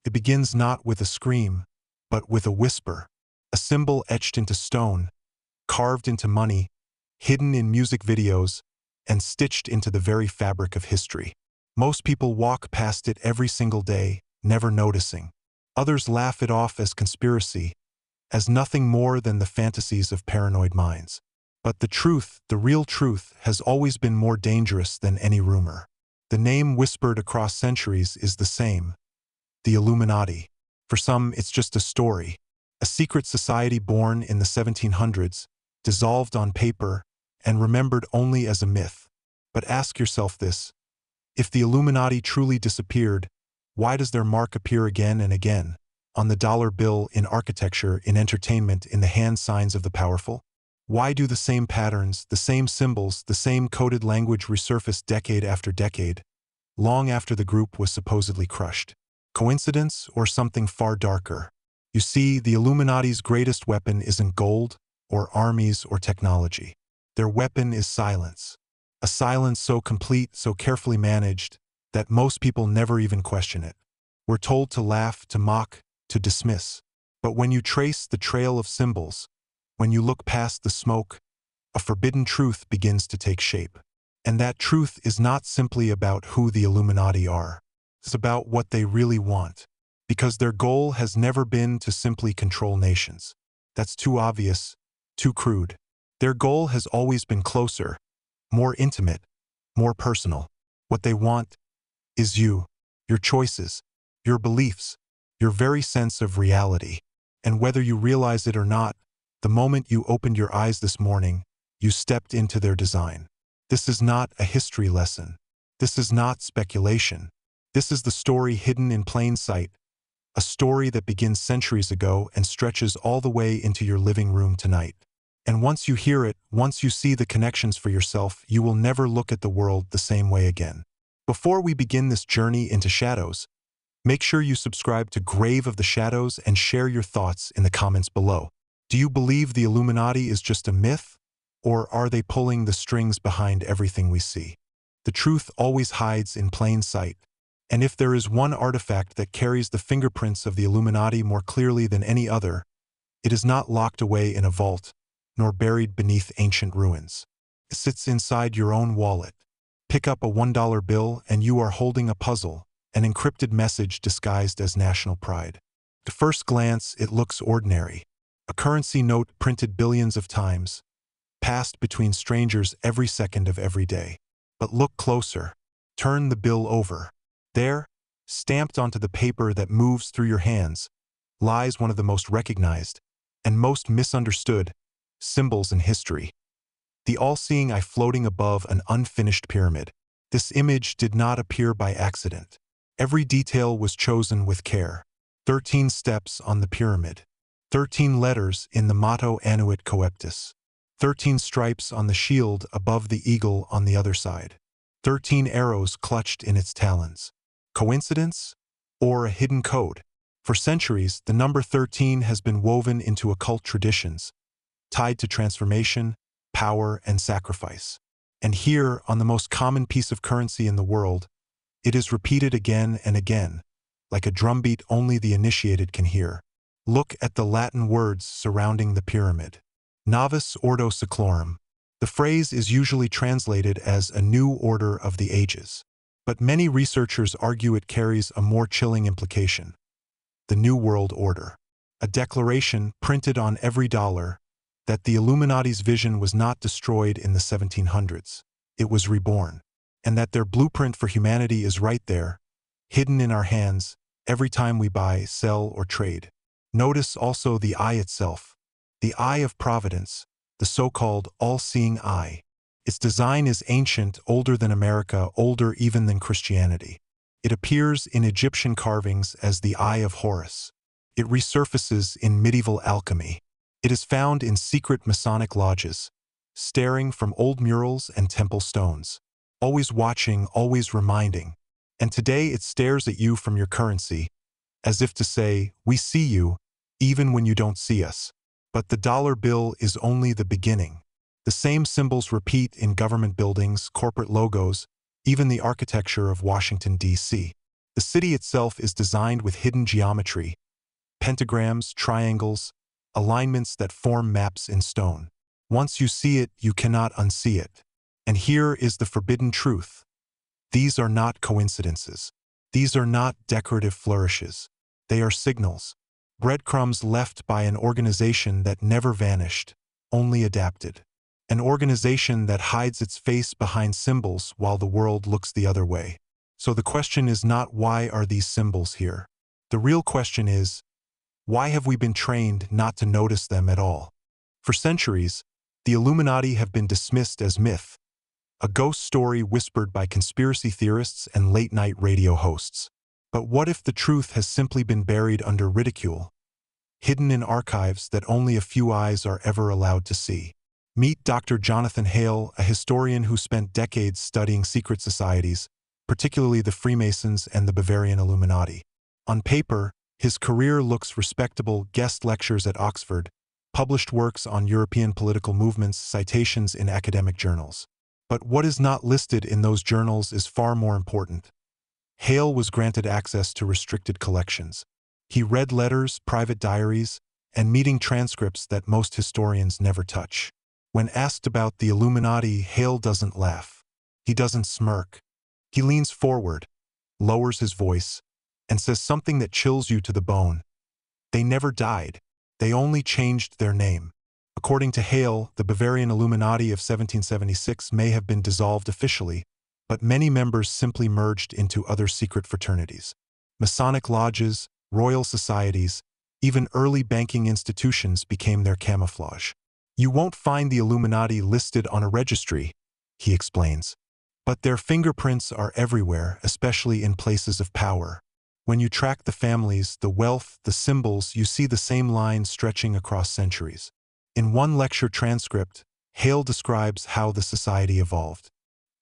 It begins not with a scream, but with a whisper, a symbol etched into stone, carved into money, hidden in music videos, and stitched into the very fabric of history. Most people walk past it every single day, never noticing. Others laugh it off as conspiracy, as nothing more than the fantasies of paranoid minds. But the truth, the real truth, has always been more dangerous than any rumor. The name whispered across centuries is the same: the Illuminati. For some, it's just a story, a secret society born in the 1700s, dissolved on paper, and remembered only as a myth. But ask yourself this: if the Illuminati truly disappeared, why does their mark appear again and again? On the dollar bill, in architecture, in entertainment, in the hand signs of the powerful? Why do the same patterns, the same symbols, the same coded language resurface decade after decade, long after the group was supposedly crushed? Coincidence or something far darker? You see, the Illuminati's greatest weapon isn't gold, or armies, or technology. Their weapon is silence. A silence so complete, so carefully managed, that most people never even question it. We're told to laugh, to mock, to dismiss. But when you trace the trail of symbols, when you look past the smoke, a forbidden truth begins to take shape. And that truth is not simply about who the Illuminati are. It's about what they really want. Because their goal has never been to simply control nations. That's too obvious, too crude. Their goal has always been closer, more intimate, more personal. What they want is you, your choices, your beliefs, your very sense of reality. And whether you realize it or not, the moment you opened your eyes this morning, you stepped into their design. This is not a history lesson. This is not speculation. This is the story hidden in plain sight, a story that begins centuries ago and stretches all the way into your living room tonight. And once you hear it, once you see the connections for yourself, you will never look at the world the same way again. Before we begin this journey into shadows, make sure you subscribe to Grave of the Shadows and share your thoughts in the comments below. Do you believe the Illuminati is just a myth, or are they pulling the strings behind everything we see? The truth always hides in plain sight, and if there is one artifact that carries the fingerprints of the Illuminati more clearly than any other, it is not locked away in a vault, nor buried beneath ancient ruins. It sits inside your own wallet. Pick up a $1 bill and you are holding a puzzle, an encrypted message disguised as national pride. At first glance, it looks ordinary. A currency note printed billions of times, passed between strangers every second of every day. But look closer. Turn the bill over. There, stamped onto the paper that moves through your hands, lies one of the most recognized and most misunderstood symbols in history. The all-seeing eye floating above an unfinished pyramid. This image did not appear by accident. Every detail was chosen with care. 13 steps on the pyramid. 13 letters in the motto Annuit Coeptis. 13 stripes on the shield above the eagle on the other side. 13 arrows clutched in its talons. Coincidence? Or a hidden code? For centuries, the number 13 has been woven into occult traditions, tied to transformation, power, and sacrifice. And here, on the most common piece of currency in the world, it is repeated again and again, like a drumbeat only the initiated can hear. Look at the Latin words surrounding the pyramid. Novus Ordo Seclorum. The phrase is usually translated as a new order of the ages. But many researchers argue it carries a more chilling implication. The New World Order. A declaration printed on every dollar that the Illuminati's vision was not destroyed in the 1700s. It was reborn. And that their blueprint for humanity is right there, hidden in our hands, every time we buy, sell, or trade. Notice also the eye itself, the eye of providence, the so-called all-seeing eye. Its design is ancient, older than America, older even than Christianity. It appears in Egyptian carvings as the Eye of Horus. It resurfaces in medieval alchemy. It is found in secret Masonic lodges, staring from old murals and temple stones. Always watching, always reminding. And today it stares at you from your currency, as if to say, we see you, even when you don't see us. But the dollar bill is only the beginning. The same symbols repeat in government buildings, corporate logos, even the architecture of Washington, D.C. The city itself is designed with hidden geometry, pentagrams, triangles, alignments that form maps in stone. Once you see it, you cannot unsee it. And here is the forbidden truth. These are not coincidences. These are not decorative flourishes. They are signals. Breadcrumbs left by an organization that never vanished, only adapted. An organization that hides its face behind symbols while the world looks the other way. So the question is not why are these symbols here? The real question is, why have we been trained not to notice them at all? For centuries, the Illuminati have been dismissed as myth, a ghost story whispered by conspiracy theorists and late-night radio hosts. But what if the truth has simply been buried under ridicule, hidden in archives that only a few eyes are ever allowed to see? Meet Dr. Jonathan Hale, a historian who spent decades studying secret societies, particularly the Freemasons and the Bavarian Illuminati. On paper, his career looks respectable: guest lectures at Oxford, published works on European political movements, citations in academic journals. But what is not listed in those journals is far more important. Hale was granted access to restricted collections. He read letters, private diaries, and meeting transcripts that most historians never touch. When asked about the Illuminati, Hale doesn't laugh. He doesn't smirk. He leans forward, lowers his voice, and says something that chills you to the bone. They never died. They only changed their name. According to Hale, the Bavarian Illuminati of 1776 may have been dissolved officially, but many members simply merged into other secret fraternities. Masonic lodges, royal societies, even early banking institutions became their camouflage. You won't find the Illuminati listed on a registry, he explains. But their fingerprints are everywhere, especially in places of power. When you track the families, the wealth, the symbols, you see the same lines stretching across centuries. In one lecture transcript, Hale describes how the society evolved.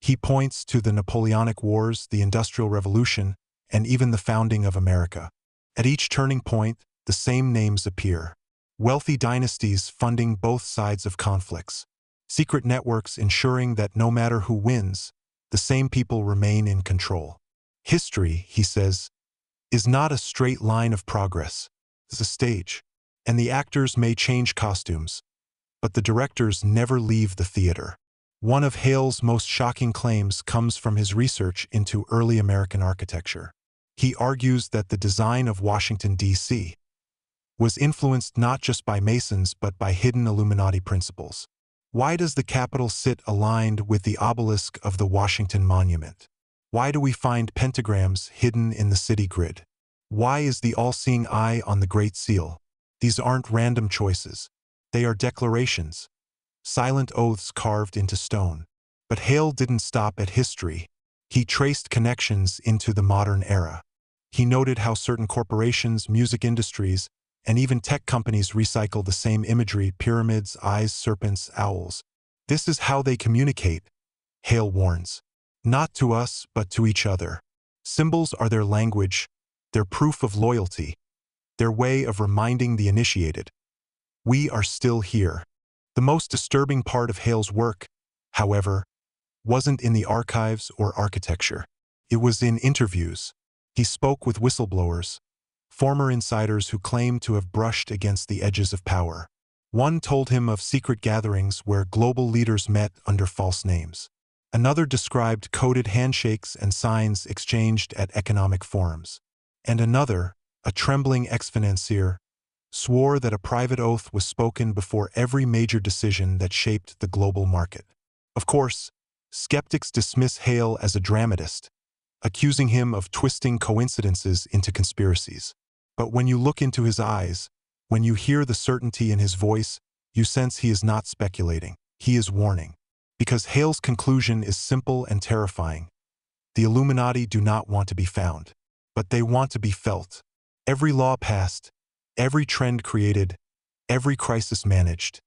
He points to the Napoleonic Wars, the Industrial Revolution, and even the founding of America. At each turning point, the same names appear. Wealthy dynasties funding both sides of conflicts. Secret networks ensuring that no matter who wins, the same people remain in control. History, he says, is not a straight line of progress. It's a stage. And the actors may change costumes, but the directors never leave the theater. One of Hale's most shocking claims comes from his research into early American architecture. He argues that the design of Washington, D.C. was influenced not just by Masons but by hidden Illuminati principles. Why does the Capitol sit aligned with the obelisk of the Washington Monument? Why do we find pentagrams hidden in the city grid? Why is the all-seeing eye on the Great Seal? These aren't random choices. They are declarations, silent oaths carved into stone. But Hale didn't stop at history. He traced connections into the modern era. He noted how certain corporations, music industries, and even tech companies recycle the same imagery: pyramids, eyes, serpents, owls. This is how they communicate, Hale warns. Not to us, but to each other. Symbols are their language, their proof of loyalty, their way of reminding the initiated. We are still here. The most disturbing part of Hale's work, however, wasn't in the archives or architecture. It was in interviews. He spoke with whistleblowers, former insiders who claimed to have brushed against the edges of power. One told him of secret gatherings where global leaders met under false names. Another described coded handshakes and signs exchanged at economic forums. And another, a trembling ex-financier, swore that a private oath was spoken before every major decision that shaped the global market. Of course, skeptics dismiss Hale as a dramatist, accusing him of twisting coincidences into conspiracies. But when you look into his eyes, when you hear the certainty in his voice, you sense he is not speculating. He is warning. Because Hale's conclusion is simple and terrifying. The Illuminati do not want to be found, but they want to be felt. Every law passed, every trend created, every crisis managed,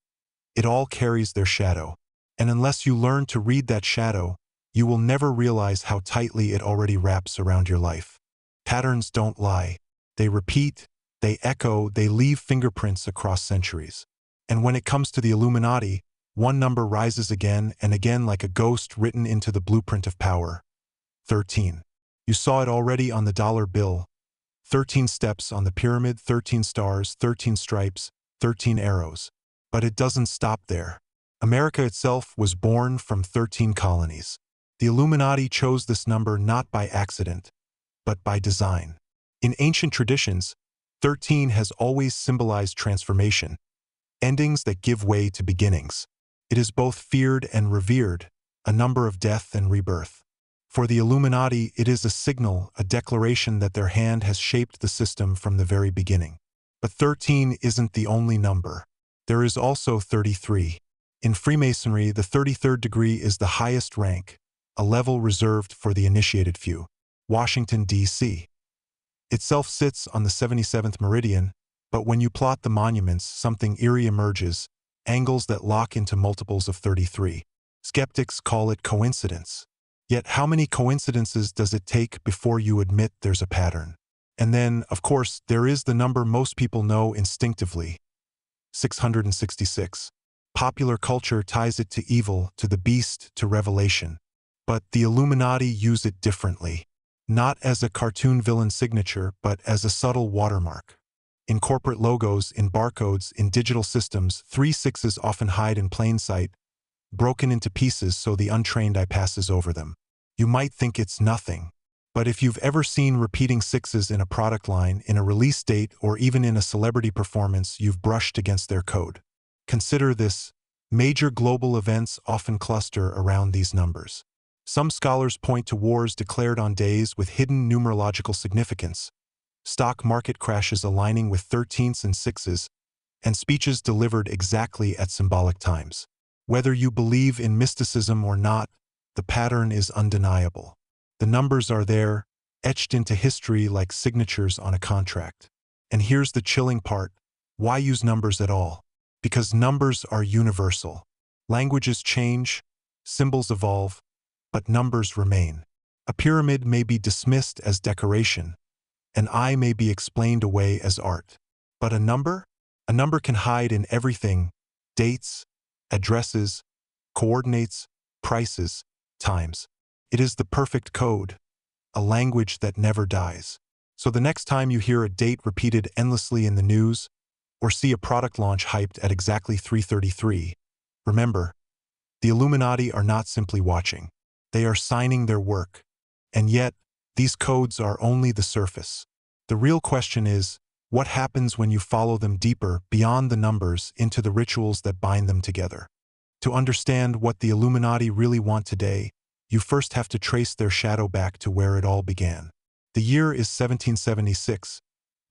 it all carries their shadow. And unless you learn to read that shadow, you will never realize how tightly it already wraps around your life. Patterns don't lie. They repeat, they echo, they leave fingerprints across centuries. And when it comes to the Illuminati, one number rises again and again like a ghost written into the blueprint of power. 13. You saw it already on the dollar bill. 13 steps on the pyramid, 13 stars, 13 stripes, 13 arrows. But it doesn't stop there. America itself was born from 13 colonies. The Illuminati chose this number not by accident, but by design. In ancient traditions, 13 has always symbolized transformation, endings that give way to beginnings. It is both feared and revered, a number of death and rebirth. For the Illuminati, it is a signal, a declaration that their hand has shaped the system from the very beginning. But 13 isn't the only number. There is also 33. In Freemasonry, the 33rd degree is the highest rank, a level reserved for the initiated few. Washington, D.C. itself sits on the 77th meridian, but when you plot the monuments, something eerie emerges, angles that lock into multiples of 33. Skeptics call it coincidence. Yet how many coincidences does it take before you admit there's a pattern? And then, of course, there is the number most people know instinctively, 666. Popular culture ties it to evil, to the beast, to revelation. But the Illuminati use it differently. Not as a cartoon villain signature, but as a subtle watermark. In corporate logos, in barcodes, in digital systems, 3 sixes often hide in plain sight, broken into pieces so the untrained eye passes over them. You might think it's nothing, but if you've ever seen repeating sixes in a product line, in a release date, or even in a celebrity performance, you've brushed against their code. Consider this: major global events often cluster around these numbers. Some scholars point to wars declared on days with hidden numerological significance, stock market crashes aligning with 13s and 6s, and speeches delivered exactly at symbolic times. Whether you believe in mysticism or not, the pattern is undeniable. The numbers are there, etched into history like signatures on a contract. And here's the chilling part: why use numbers at all? Because numbers are universal. Languages change, symbols evolve, but numbers remain. A pyramid may be dismissed as decoration, an eye may be explained away as art. But a number? A number can hide in everything: dates, addresses, coordinates, prices, times. It is the perfect code, a language that never dies. So the next time you hear a date repeated endlessly in the news, or see a product launch hyped at exactly 3:33, remember, the Illuminati are not simply watching. They are signing their work. And yet, these codes are only the surface. The real question is, what happens when you follow them deeper, beyond the numbers, into the rituals that bind them together? To understand what the Illuminati really want today, you first have to trace their shadow back to where it all began. The year is 1776,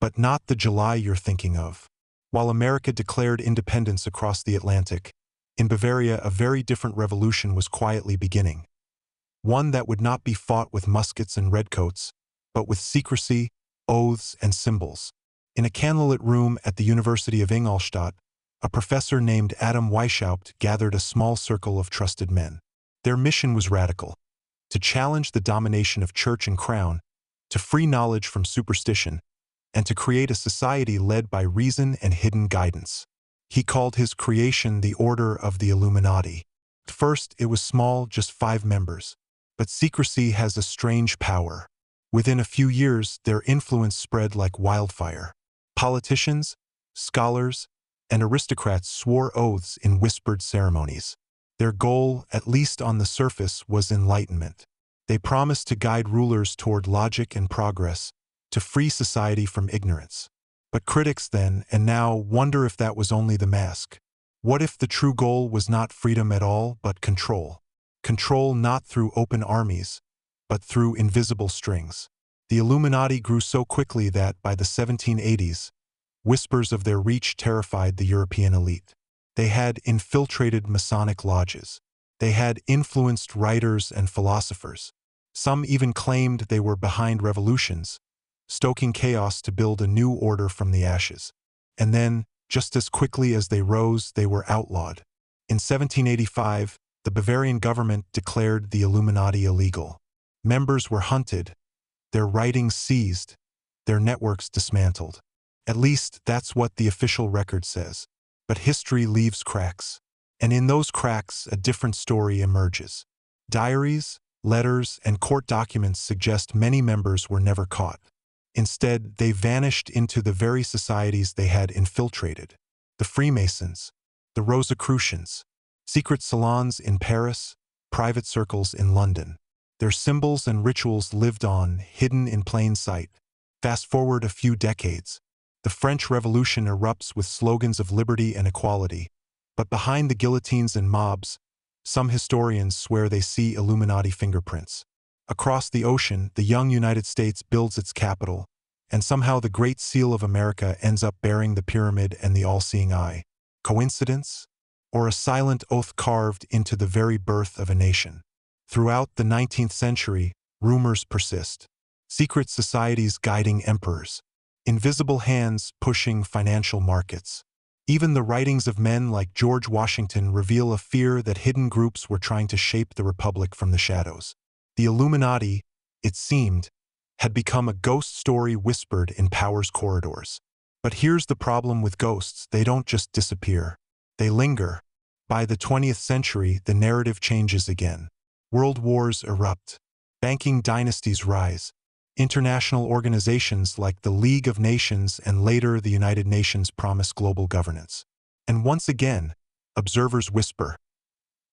but not the July you're thinking of. While America declared independence across the Atlantic, in Bavaria a very different revolution was quietly beginning. One that would not be fought with muskets and redcoats, but with secrecy, oaths, and symbols. In a candlelit room at the University of Ingolstadt, a professor named Adam Weishaupt gathered a small circle of trusted men. Their mission was radical: to challenge the domination of church and crown, to free knowledge from superstition, and to create a society led by reason and hidden guidance. He called his creation the Order of the Illuminati. At first, it was small, just 5 members. But secrecy has a strange power. Within a few years, their influence spread like wildfire. Politicians, scholars, and aristocrats swore oaths in whispered ceremonies. Their goal, at least on the surface, was enlightenment. They promised to guide rulers toward logic and progress, to free society from ignorance. But critics then, and now, wonder if that was only the mask. What if the true goal was not freedom at all, but control? Control not through open armies, but through invisible strings. The Illuminati grew so quickly that, by the 1780s, whispers of their reach terrified the European elite. They had infiltrated Masonic lodges. They had influenced writers and philosophers. Some even claimed they were behind revolutions, stoking chaos to build a new order from the ashes. And then, just as quickly as they rose, they were outlawed. In 1785, the Bavarian government declared the Illuminati illegal. Members were hunted, their writings seized, their networks dismantled. At least, that's what the official record says. But history leaves cracks. And in those cracks, a different story emerges. Diaries, letters, and court documents suggest many members were never caught. Instead, they vanished into the very societies they had infiltrated. The Freemasons, the Rosicrucians, secret salons in Paris, private circles in London. Their symbols and rituals lived on, hidden in plain sight. Fast forward a few decades. The French Revolution erupts with slogans of liberty and equality. But behind the guillotines and mobs, some historians swear they see Illuminati fingerprints. Across the ocean, the young United States builds its capital, and somehow the Great Seal of America ends up bearing the pyramid and the all-seeing eye. Coincidence? Or a silent oath carved into the very birth of a nation? Throughout the 19th century, rumors persist. Secret societies guiding emperors. Invisible hands pushing financial markets. Even the writings of men like George Washington reveal a fear that hidden groups were trying to shape the republic from the shadows. The Illuminati, it seemed, had become a ghost story whispered in power's corridors. But here's the problem with ghosts: they don't just disappear. They linger. By the 20th century, the narrative changes again. World wars erupt. Banking dynasties rise. International organizations like the League of Nations and later the United Nations promise global governance. And once again, observers whisper,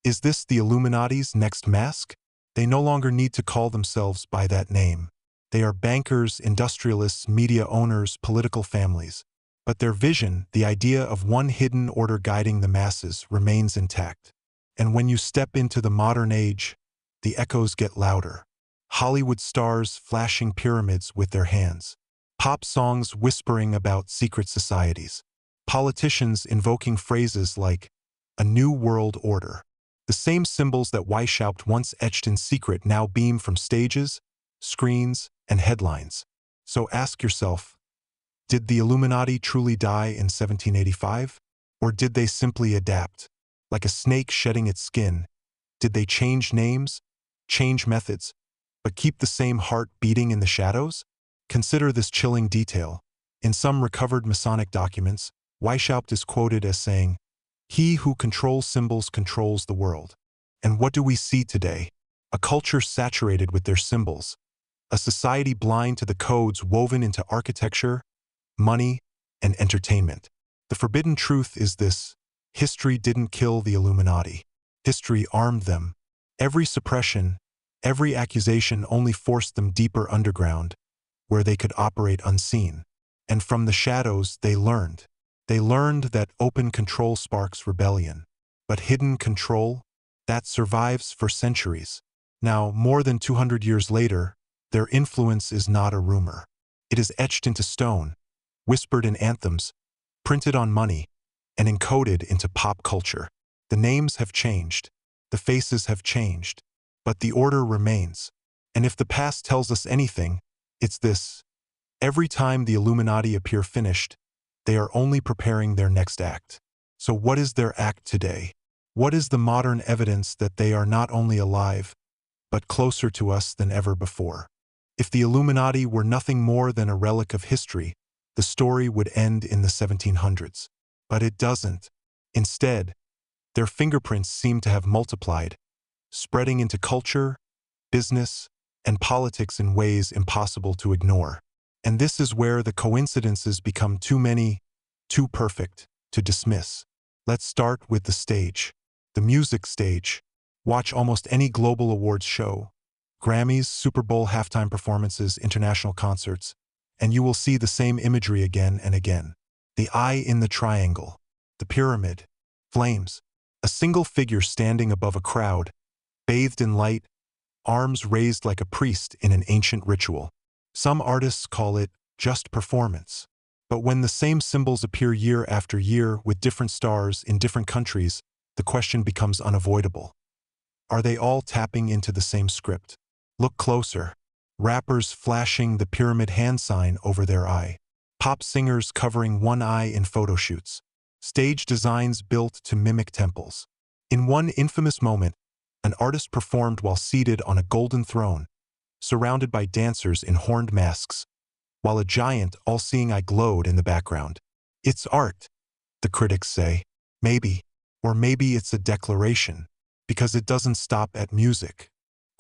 is this the Illuminati's next mask? They no longer need to call themselves by that name. They are bankers, industrialists, media owners, political families. But their vision, the idea of one hidden order guiding the masses, remains intact. And when you step into the modern age, the echoes get louder. Hollywood stars flashing pyramids with their hands. Pop songs whispering about secret societies. Politicians invoking phrases like, a new world order. The same symbols that Weishaupt once etched in secret now beam from stages, screens, and headlines. So ask yourself, did the Illuminati truly die in 1785? Or did they simply adapt? Like a snake shedding its skin, did they change names, change methods, but keep the same heart beating in the shadows? Consider this chilling detail. In some recovered Masonic documents, Weishaupt is quoted as saying, "He who controls symbols controls the world." And what do we see today? A culture saturated with their symbols. A society blind to the codes woven into architecture, money, and entertainment. The forbidden truth is this: history didn't kill the Illuminati. History armed them. Every suppression, every accusation only forced them deeper underground, where they could operate unseen. And from the shadows, they learned. They learned that open control sparks rebellion. But hidden control, that survives for centuries. Now, more than 200 years later, their influence is not a rumor. It is etched into stone, whispered in anthems, printed on money, and encoded into pop culture. The names have changed. The faces have changed. But the order remains. And if the past tells us anything, it's this: every time the Illuminati appear finished, they are only preparing their next act. So what is their act today? What is the modern evidence that they are not only alive, but closer to us than ever before? If the Illuminati were nothing more than a relic of history, the story would end in the 1700s. But it doesn't. Instead, their fingerprints seem to have multiplied, spreading into culture, business, and politics in ways impossible to ignore. And this is where the coincidences become too many, too perfect, to dismiss. Let's start with the stage. The music stage. Watch almost any global awards show, Grammys, Super Bowl halftime performances, international concerts, and you will see the same imagery again and again. The eye in the triangle, the pyramid, flames, a single figure standing above a crowd, bathed in light, arms raised like a priest in an ancient ritual. Some artists call it just performance. But when the same symbols appear year after year with different stars in different countries, the question becomes unavoidable. Are they all tapping into the same script? Look closer. Rappers flashing the pyramid hand sign over their eye. Pop singers covering one eye in photo shoots. Stage designs built to mimic temples. In one infamous moment, an artist performed while seated on a golden throne, surrounded by dancers in horned masks, while a giant, all-seeing eye glowed in the background. It's art, the critics say. Maybe. Or maybe it's a declaration, because it doesn't stop at music.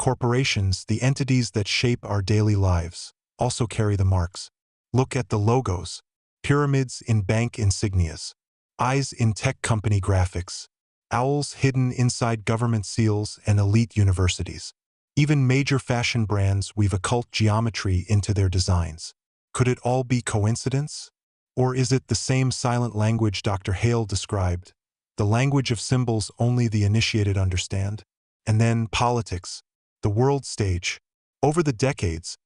Corporations, the entities that shape our daily lives, also carry the marks. Look at the logos. Pyramids in bank insignias. Eyes in tech company graphics. Owls hidden inside government seals and elite universities. Even major fashion brands weave occult geometry into their designs. Could it all be coincidence? Or is it the same silent language Dr. Hale described? The language of symbols only the initiated understand? And then politics, the world stage. Over the decades,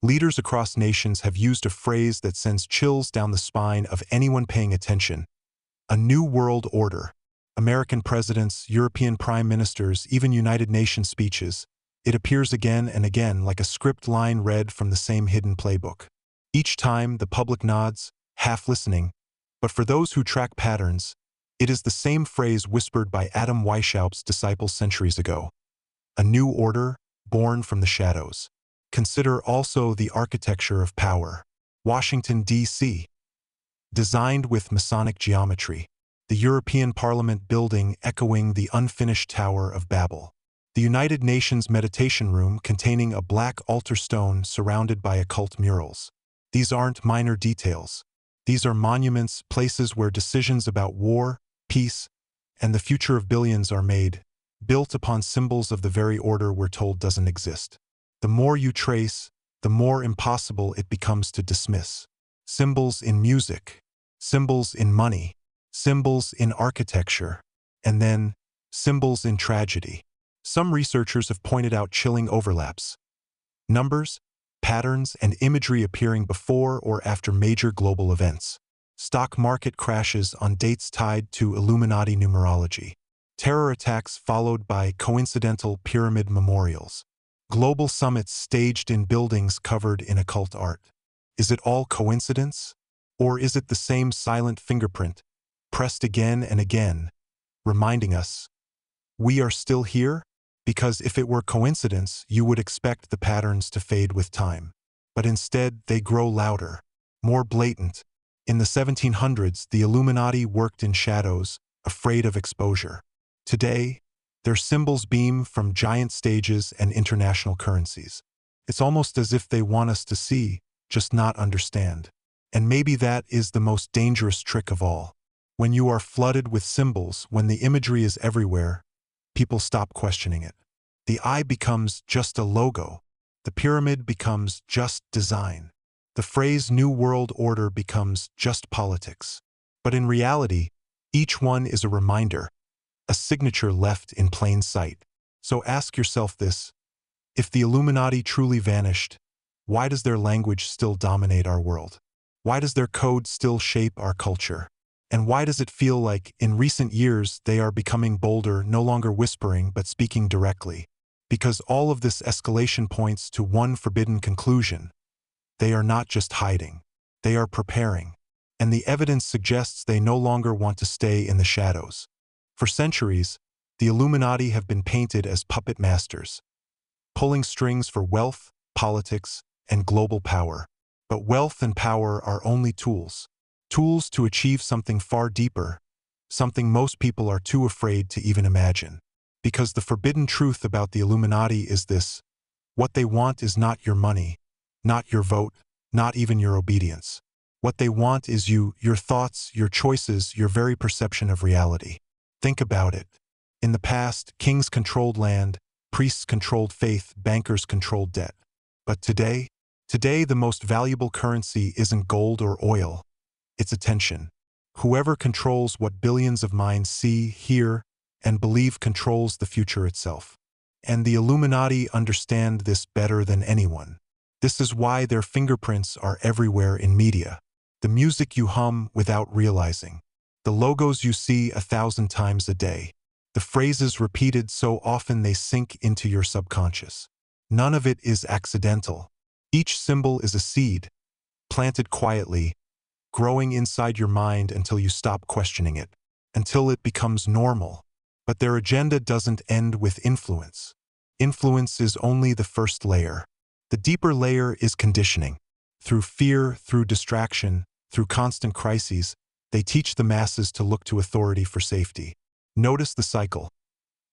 leaders across nations have used a phrase that sends chills down the spine of anyone paying attention. A new world order. American presidents, European prime ministers, even United Nations speeches. It appears again and again like a script line read from the same hidden playbook. Each time, the public nods, half listening, but for those who track patterns, it is the same phrase whispered by Adam Weishaupt's disciples centuries ago. A new order, born from the shadows. Consider also the architecture of power. Washington, D.C. Designed with Masonic geometry. The European Parliament building echoing the unfinished Tower of Babel. The United Nations meditation room containing a black altar stone surrounded by occult murals. These aren't minor details. These are monuments, places where decisions about war, peace, and the future of billions are made, built upon symbols of the very order we're told doesn't exist. The more you trace, the more impossible it becomes to dismiss. Symbols in music, symbols in money, symbols in architecture, and then symbols in tragedy. Some researchers have pointed out chilling overlaps. Numbers, patterns, and imagery appearing before or after major global events. Stock market crashes on dates tied to Illuminati numerology. Terror attacks followed by coincidental pyramid memorials. Global summits staged in buildings covered in occult art. Is it all coincidence? Or is it the same silent fingerprint, pressed again and again, reminding us, we are still here? Because if it were coincidence, you would expect the patterns to fade with time. But instead, they grow louder, more blatant. In the 1700s, the Illuminati worked in shadows, afraid of exposure. Today, their symbols beam from giant stages and international currencies. It's almost as if they want us to see, just not understand. And maybe that is the most dangerous trick of all. When you are flooded with symbols, when the imagery is everywhere, people stop questioning it. The eye becomes just a logo. The pyramid becomes just design. The phrase New World Order becomes just politics. But in reality, each one is a reminder, a signature left in plain sight. So ask yourself this: if the Illuminati truly vanished, why does their language still dominate our world? Why does their code still shape our culture? And why does it feel like, in recent years, they are becoming bolder, no longer whispering, but speaking directly? Because all of this escalation points to one forbidden conclusion. They are not just hiding. They are preparing. And the evidence suggests they no longer want to stay in the shadows. For centuries, the Illuminati have been painted as puppet masters, pulling strings for wealth, politics, and global power. But wealth and power are only tools. Tools to achieve something far deeper, something most people are too afraid to even imagine. Because the forbidden truth about the Illuminati is this: what they want is not your money, not your vote, not even your obedience. What they want is you, your thoughts, your choices, your very perception of reality. Think about it. In the past, kings controlled land, priests controlled faith, bankers controlled debt. But today the most valuable currency isn't gold or oil. It's attention. Whoever controls what billions of minds see, hear, and believe controls the future itself. And the Illuminati understand this better than anyone. This is why their fingerprints are everywhere in media. The music you hum without realizing. The logos you see 1,000 times a day. The phrases repeated so often they sink into your subconscious. None of it is accidental. Each symbol is a seed, planted quietly, growing inside your mind until you stop questioning it, until it becomes normal. But their agenda doesn't end with influence. Influence is only the first layer. The deeper layer is conditioning. Through fear, through distraction, through constant crises, they teach the masses to look to authority for safety. Notice the cycle.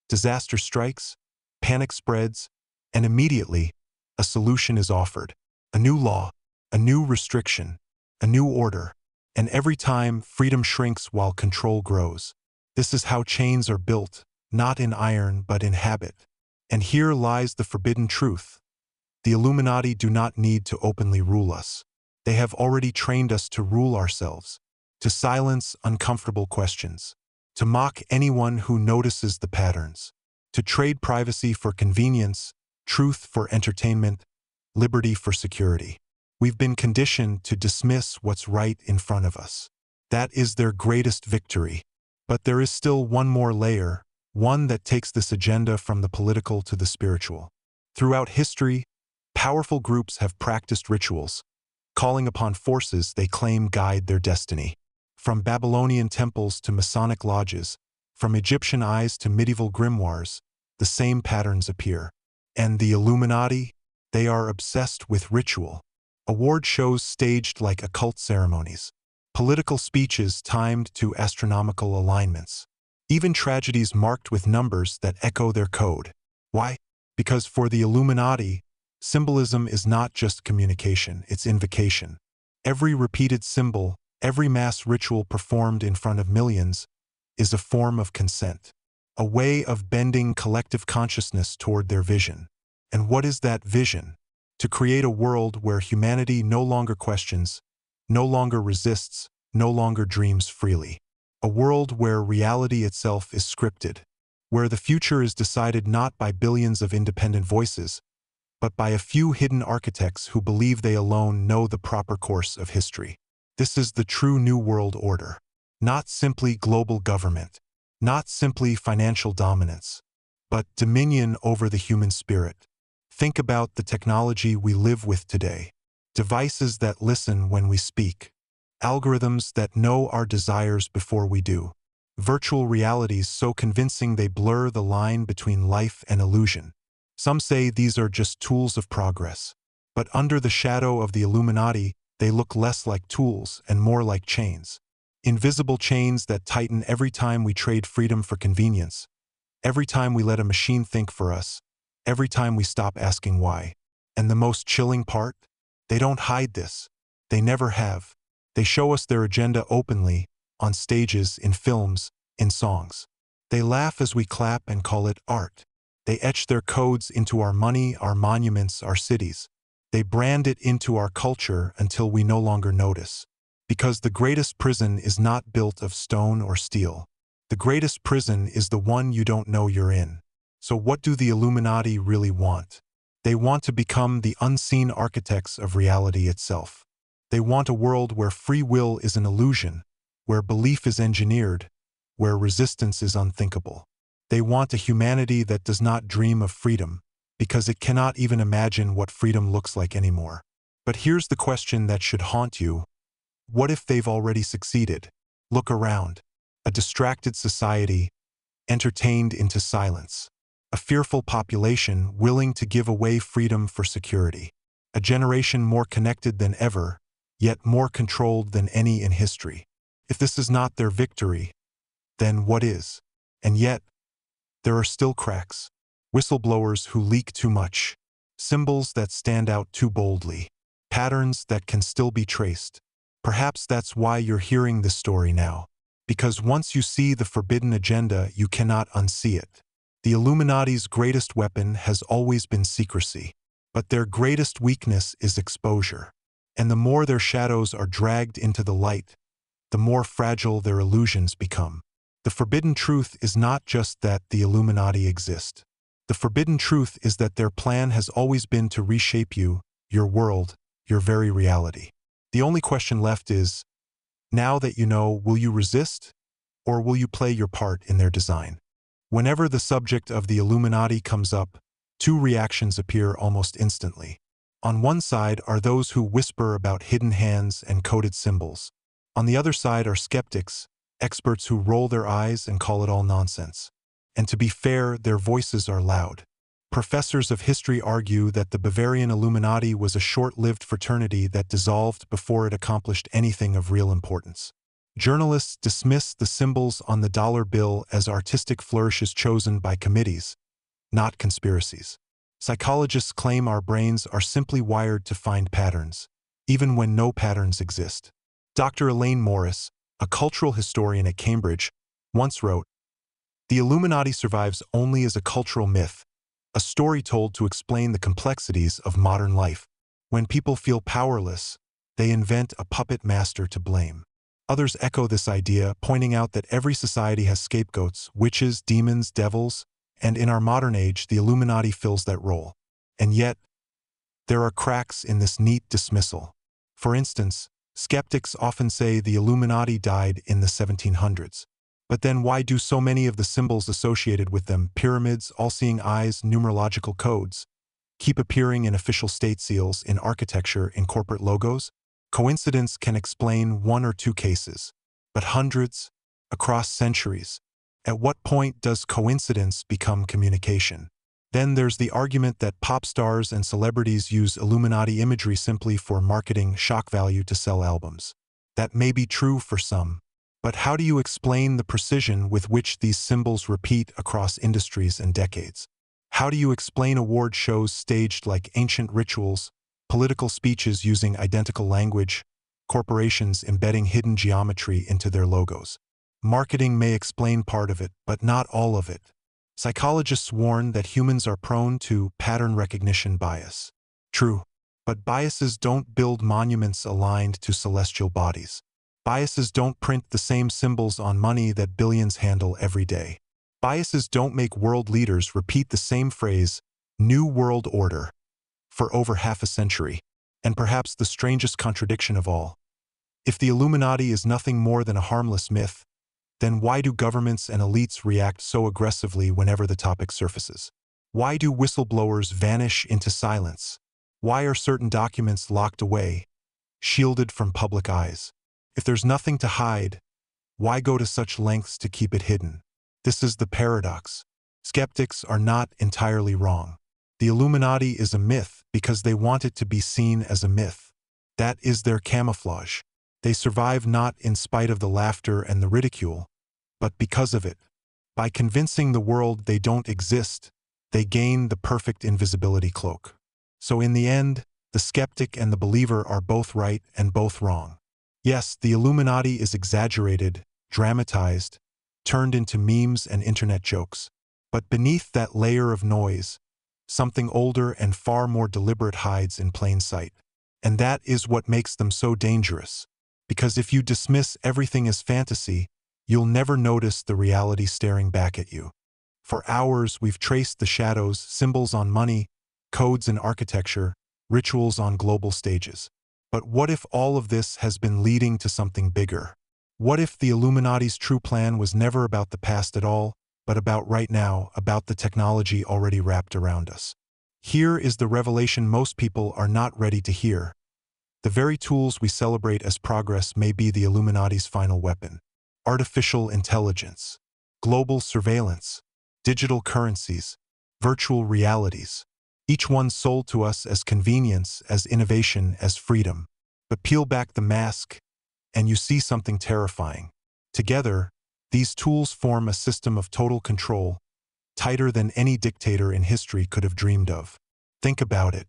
Disaster strikes, panic spreads, And immediately, a solution is offered. A new law, a new restriction, a new order. And every time, freedom shrinks while control grows. This is how chains are built, not in iron but in habit. And here lies the forbidden truth. The Illuminati do not need to openly rule us. They have already trained us to rule ourselves, to silence uncomfortable questions, to mock anyone who notices the patterns, to trade privacy for convenience, truth for entertainment, liberty for security. We've been conditioned to dismiss what's right in front of us. That is their greatest victory. But there is still one more layer, one that takes this agenda from the political to the spiritual. Throughout history, powerful groups have practiced rituals, calling upon forces they claim guide their destiny. From Babylonian temples to Masonic lodges, from Egyptian eyes to medieval grimoires, the same patterns appear. And the Illuminati? They are obsessed with ritual. Award shows staged like occult ceremonies. Political speeches timed to astronomical alignments. Even tragedies marked with numbers that echo their code. Why? Because for the Illuminati, symbolism is not just communication, it's invocation. Every repeated symbol, every mass ritual performed in front of millions, is a form of consent, a way of bending collective consciousness toward their vision. And what is that vision? To create a world where humanity no longer questions, no longer resists, no longer dreams freely. A world where reality itself is scripted, where the future is decided not by billions of independent voices, but by a few hidden architects who believe they alone know the proper course of history. This is the true New World Order. Not simply global government, not simply financial dominance, but dominion over the human spirit. Think about the technology we live with today. Devices that listen when we speak. Algorithms that know our desires before we do. Virtual realities so convincing they blur the line between life and illusion. Some say these are just tools of progress. But under the shadow of the Illuminati, they look less like tools and more like chains. Invisible chains that tighten every time we trade freedom for convenience. Every time we let a machine think for us. Every time we stop asking why. And the most chilling part? They don't hide this. They never have. They show us their agenda openly, on stages, in films, in songs. They laugh as we clap and call it art. They etch their codes into our money, our monuments, our cities. They brand it into our culture until we no longer notice. Because the greatest prison is not built of stone or steel. The greatest prison is the one you don't know you're in. So what do the Illuminati really want? They want to become the unseen architects of reality itself. They want a world where free will is an illusion, where belief is engineered, where resistance is unthinkable. They want a humanity that does not dream of freedom, because it cannot even imagine what freedom looks like anymore. But here's the question that should haunt you. What if they've already succeeded? Look around. A distracted society, entertained into silence. A fearful population willing to give away freedom for security. A generation more connected than ever, yet more controlled than any in history. If this is not their victory, then what is? And yet, there are still cracks. Whistleblowers who leak too much. Symbols that stand out too boldly. Patterns that can still be traced. Perhaps that's why you're hearing this story now. Because once you see the forbidden agenda, you cannot unsee it. The Illuminati's greatest weapon has always been secrecy. But their greatest weakness is exposure. And the more their shadows are dragged into the light, the more fragile their illusions become. The forbidden truth is not just that the Illuminati exist. The forbidden truth is that their plan has always been to reshape you, your world, your very reality. The only question left is, now that you know, will you resist, or will you play your part in their design? Whenever the subject of the Illuminati comes up, two reactions appear almost instantly. On one side are those who whisper about hidden hands and coded symbols. On the other side are skeptics, experts who roll their eyes and call it all nonsense. And to be fair, their voices are loud. Professors of history argue that the Bavarian Illuminati was a short-lived fraternity that dissolved before it accomplished anything of real importance. Journalists dismiss the symbols on the dollar bill as artistic flourishes chosen by committees, not conspiracies. Psychologists claim our brains are simply wired to find patterns, even when no patterns exist. Dr. Elaine Morris, a cultural historian at Cambridge, once wrote, "The Illuminati survives only as a cultural myth, a story told to explain the complexities of modern life. When people feel powerless, they invent a puppet master to blame." Others echo this idea, pointing out that every society has scapegoats, witches, demons, devils, and in our modern age, the Illuminati fills that role. And yet, there are cracks in this neat dismissal. For instance, skeptics often say the Illuminati died in the 1700s. But then why do so many of the symbols associated with them, pyramids, all-seeing eyes, numerological codes, keep appearing in official state seals, in architecture, in corporate logos? Coincidence can explain one or two cases, but hundreds, across centuries. At what point does coincidence become communication? Then there's the argument that pop stars and celebrities use Illuminati imagery simply for marketing shock value to sell albums. That may be true for some, but how do you explain the precision with which these symbols repeat across industries and decades? How do you explain award shows staged like ancient rituals, political speeches using identical language, corporations embedding hidden geometry into their logos? Marketing may explain part of it, but not all of it. Psychologists warn that humans are prone to pattern recognition bias. True, but biases don't build monuments aligned to celestial bodies. Biases don't print the same symbols on money that billions handle every day. Biases don't make world leaders repeat the same phrase, "New World Order," for over half a century. And perhaps the strangest contradiction of all, if the Illuminati is nothing more than a harmless myth, then why do governments and elites react so aggressively whenever the topic surfaces? Why do whistleblowers vanish into silence? Why are certain documents locked away, shielded from public eyes? If there's nothing to hide, why go to such lengths to keep it hidden? This is the paradox. Skeptics are not entirely wrong. The Illuminati is a myth because they want it to be seen as a myth. That is their camouflage. They survive not in spite of the laughter and the ridicule, but because of it. By convincing the world they don't exist, they gain the perfect invisibility cloak. So in the end, the skeptic and the believer are both right and both wrong. Yes, the Illuminati is exaggerated, dramatized, turned into memes and internet jokes. But beneath that layer of noise, something older and far more deliberate hides in plain sight. And that is what makes them so dangerous. Because if you dismiss everything as fantasy, you'll never notice the reality staring back at you. For hours, we've traced the shadows, symbols on money, codes in architecture, rituals on global stages. But what if all of this has been leading to something bigger? What if the Illuminati's true plan was never about the past at all, but about right now, about the technology already wrapped around us? Here is the revelation most people are not ready to hear. The very tools we celebrate as progress may be the Illuminati's final weapon. Artificial intelligence, global surveillance, digital currencies, virtual realities. Each one sold to us as convenience, as innovation, as freedom. But peel back the mask, and you see something terrifying. Together, these tools form a system of total control, tighter than any dictator in history could have dreamed of. Think about it.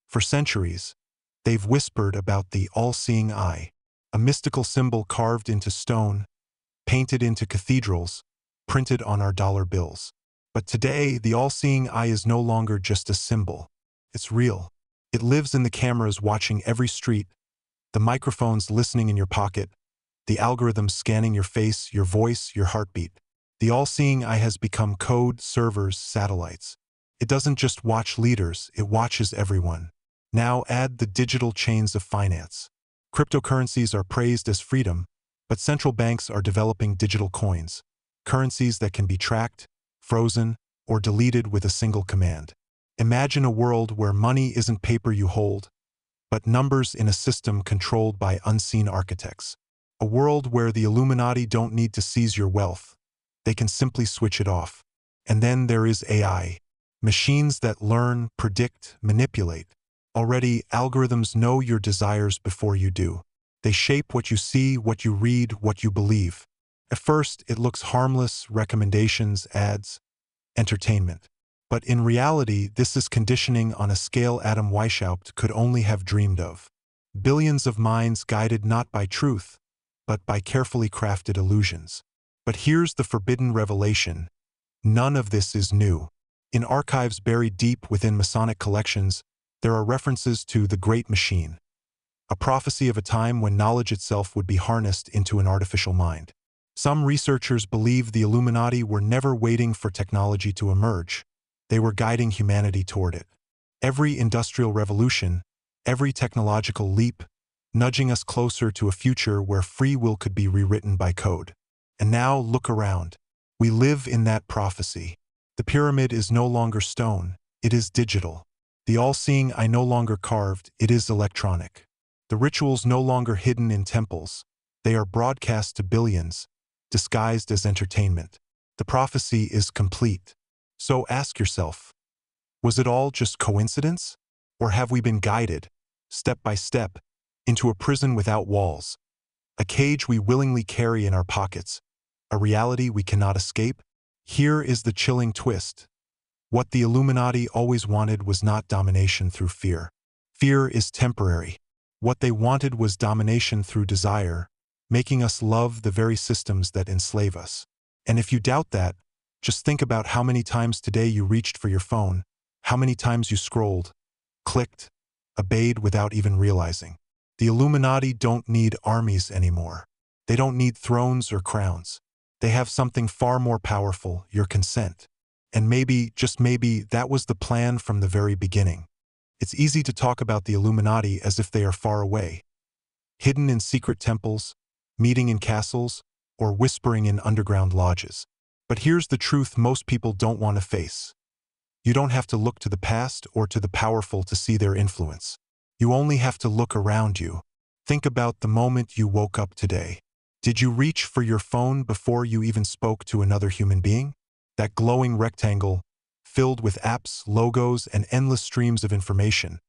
For centuries, they've whispered about the all-seeing eye, a mystical symbol carved into stone, painted into cathedrals, printed on our dollar bills. But today, the all-seeing eye is no longer just a symbol. It's real. It lives in the cameras watching every street, the microphones listening in your pocket, the algorithms scanning your face, your voice, your heartbeat. The all-seeing eye has become code, servers, satellites. It doesn't just watch leaders, it watches everyone. Now add the digital chains of finance. Cryptocurrencies are praised as freedom, but central banks are developing digital coins, currencies that can be tracked, frozen, or deleted with a single command. Imagine a world where money isn't paper you hold, but numbers in a system controlled by unseen architects. A world where the Illuminati don't need to seize your wealth. They can simply switch it off. And then there is AI. Machines that learn, predict, manipulate. Already, algorithms know your desires before you do. They shape what you see, what you read, what you believe. At first, it looks harmless, recommendations, ads, entertainment. But in reality, this is conditioning on a scale Adam Weishaupt could only have dreamed of. Billions of minds guided not by truth, but by carefully crafted illusions. But here's the forbidden revelation. None of this is new. In archives buried deep within Masonic collections, there are references to the Great Machine, a prophecy of a time when knowledge itself would be harnessed into an artificial mind. Some researchers believe the Illuminati were never waiting for technology to emerge. They were guiding humanity toward it. Every industrial revolution, every technological leap, nudging us closer to a future where free will could be rewritten by code. And now look around. We live in that prophecy. The pyramid is no longer stone, it is digital. The all-seeing eye no longer carved, it is electronic. The rituals no longer hidden in temples, they are broadcast to billions, disguised as entertainment. The prophecy is complete. So ask yourself, was it all just coincidence? Or have we been guided, step by step, into a prison without walls, a cage we willingly carry in our pockets, a reality we cannot escape? Here is the chilling twist. What the Illuminati always wanted was not domination through fear. Fear is temporary. What they wanted was domination through desire, making us love the very systems that enslave us. And if you doubt that, just think about how many times today you reached for your phone, how many times you scrolled, clicked, obeyed without even realizing. The Illuminati don't need armies anymore. They don't need thrones or crowns. They have something far more powerful, your consent. And maybe, just maybe, that was the plan from the very beginning. It's easy to talk about the Illuminati as if they are far away, hidden in secret temples, meeting in castles, or whispering in underground lodges. But here's the truth most people don't want to face. You don't have to look to the past or to the powerful to see their influence. You only have to look around you. Think about the moment you woke up today. Did you reach for your phone before you even spoke to another human being? That glowing rectangle, filled with apps, logos, and endless streams of information.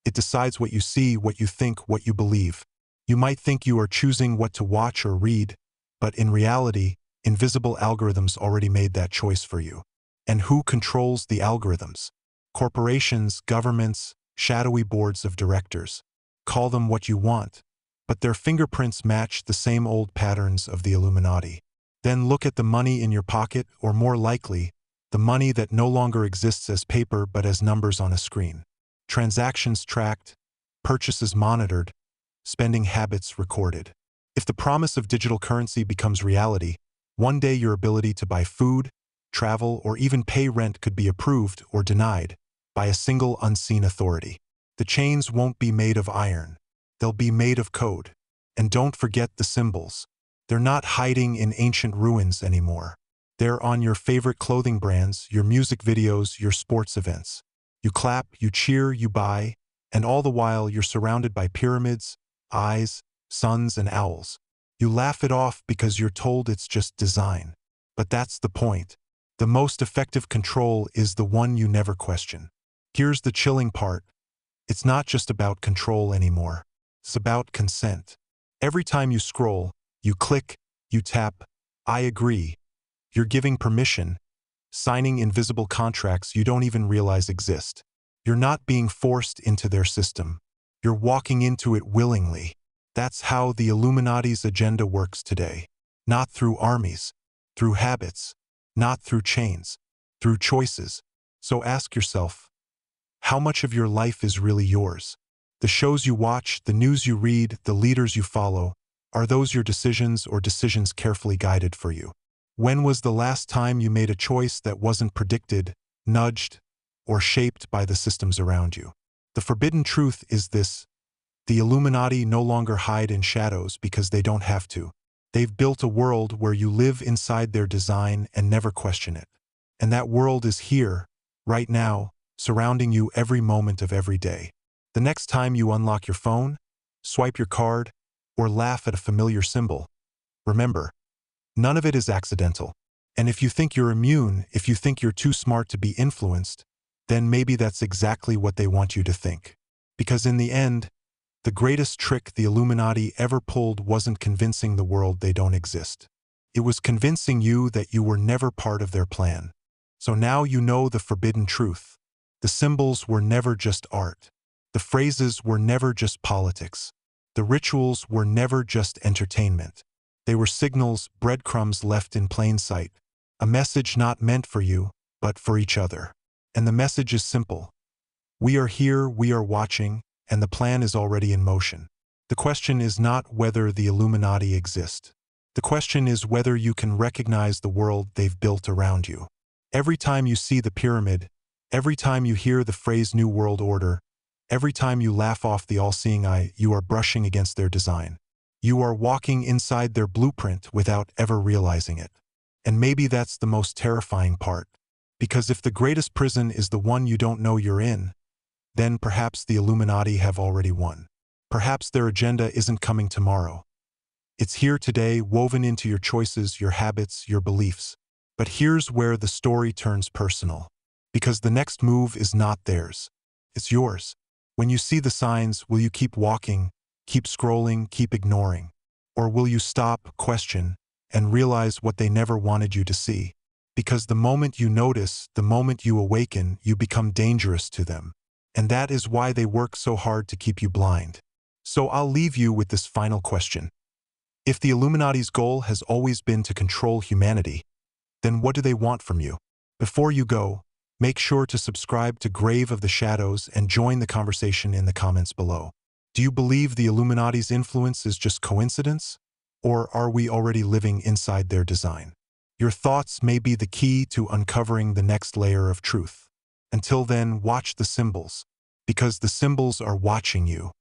It decides what you see, what you think, what you believe. You might think you are choosing what to watch or read, but in reality, invisible algorithms already made that choice for you. And who controls the algorithms? Corporations, governments, shadowy boards of directors. Call them what you want, but their fingerprints match the same old patterns of the Illuminati. Then look at the money in your pocket, or more likely, the money that no longer exists as paper but as numbers on a screen. Transactions tracked, purchases monitored, spending habits recorded. If the promise of digital currency becomes reality, one day your ability to buy food, travel, or even pay rent could be approved or denied by a single unseen authority. The chains won't be made of iron. They'll be made of code. And don't forget the symbols. They're not hiding in ancient ruins anymore. They're on your favorite clothing brands, your music videos, your sports events. You clap, you cheer, you buy, and all the while you're surrounded by pyramids, eyes, suns, and owls. You laugh it off because you're told it's just design. But that's the point. The most effective control is the one you never question. Here's the chilling part. It's not just about control anymore. It's about consent. Every time you scroll, you click, you tap, I agree. You're giving permission, signing invisible contracts you don't even realize exist. You're not being forced into their system. You're walking into it willingly. That's how the Illuminati's agenda works today. Not through armies, through habits, not through chains, through choices. So ask yourself, how much of your life is really yours? The shows you watch, the news you read, the leaders you follow, are those your decisions or decisions carefully guided for you? When was the last time you made a choice that wasn't predicted, nudged, or shaped by the systems around you? The forbidden truth is this: the Illuminati no longer hide in shadows because they don't have to. They've built a world where you live inside their design and never question it. And that world is here, right now, surrounding you every moment of every day. The next time you unlock your phone, swipe your card, or laugh at a familiar symbol, remember, none of it is accidental. And if you think you're immune, if you think you're too smart to be influenced, then maybe that's exactly what they want you to think. Because in the end, the greatest trick the Illuminati ever pulled wasn't convincing the world they don't exist. It was convincing you that you were never part of their plan. So now you know the forbidden truth. The symbols were never just art. The phrases were never just politics. The rituals were never just entertainment. They were signals, breadcrumbs left in plain sight. A message not meant for you, but for each other. And the message is simple. We are here, we are watching, and the plan is already in motion. The question is not whether the Illuminati exist. The question is whether you can recognize the world they've built around you. Every time you see the pyramid, every time you hear the phrase New World Order, every time you laugh off the all-seeing eye, you are brushing against their design. You are walking inside their blueprint without ever realizing it. And maybe that's the most terrifying part. Because if the greatest prison is the one you don't know you're in, then perhaps the Illuminati have already won. Perhaps their agenda isn't coming tomorrow. It's here today, woven into your choices, your habits, your beliefs. But here's where the story turns personal. Because the next move is not theirs. It's yours. When you see the signs, will you keep walking, keep scrolling, keep ignoring? Or will you stop, question, and realize what they never wanted you to see? Because the moment you notice, the moment you awaken, you become dangerous to them. And that is why they work so hard to keep you blind. So I'll leave you with this final question. If the Illuminati's goal has always been to control humanity, then what do they want from you? Before you go, make sure to subscribe to Grave of the Shadows and join the conversation in the comments below. Do you believe the Illuminati's influence is just coincidence? Or are we already living inside their design? Your thoughts may be the key to uncovering the next layer of truth. Until then, watch the symbols, because the symbols are watching you.